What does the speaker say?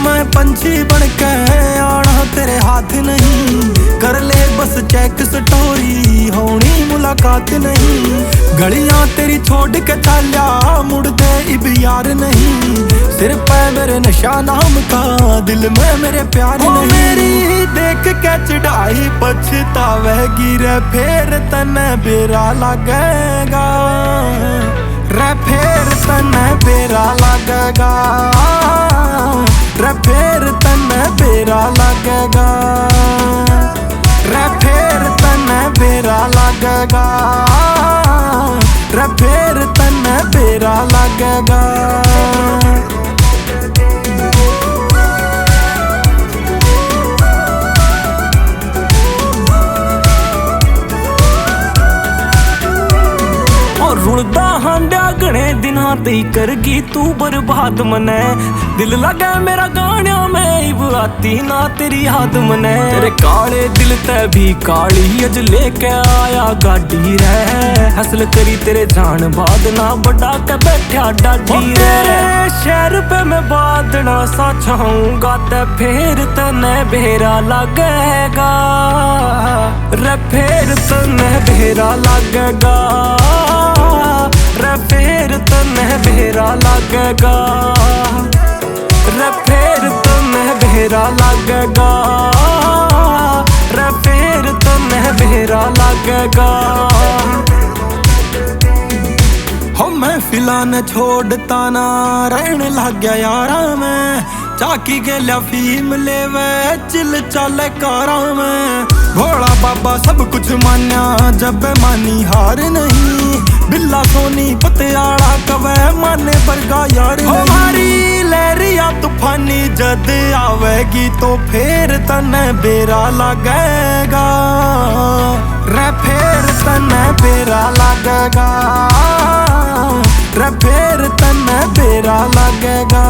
मैं पंछी बनके आना तेरे हाथ नहीं, कर ले बस चेक स्टोरी होनी मुलाकात नहीं। गलियां तेरी छोड़ के चाल्या मुड़दे इब यार नहीं, सिर पे मेरे नशा नाम का दिल में मेरे प्यार नहीं। मेरी देख के चढ़ाई पछतावेगी रे फेर तने बेरा लगेगा, रे फेर तने बेरा लगेगा, रे फेर तने बेरा लगेगा, रे फेर तने बेरा लगेगा, रे फेर तने बेरा लगेगा। रुड़दा हांडा घने दिना तेई करगी तू बर्बाद मने, दिल लगे मेरा गाणिया में इब आती ना तेरी याद मने। तेरे काले दिल ते भी काली अज लेके आया गाड़ी रे, हसल करी तेरे जान बाद ना बड़ा के बैठा डाडी रे। शहर पे मैं बादना सा छाऊंगा ते फेर तने बेरा लगेगा, रे फेर तने बेरा लगेगा, रे फेर तने बेरा लगेगा, रे फेर तने बेरा लगेगा, रे फेर तने बेरा लगेगा। हो मैं फिलहाल छोड़ता ना रहने लग गया यारा में, चाकी के लिया फीम लेवे चिल चले कारा में। भोला बाबा सब कुछ मान्या जब मानी हार नहीं, बिल्ला सोनी पतियाला कवे माने बरगा यार। हमारी लहरिया तूफानी जद आवेगी तो फेर तने बेरा लगेगा, रे फेर तने बेरा लगेगा, रे फेर तने बेरा लगेगा।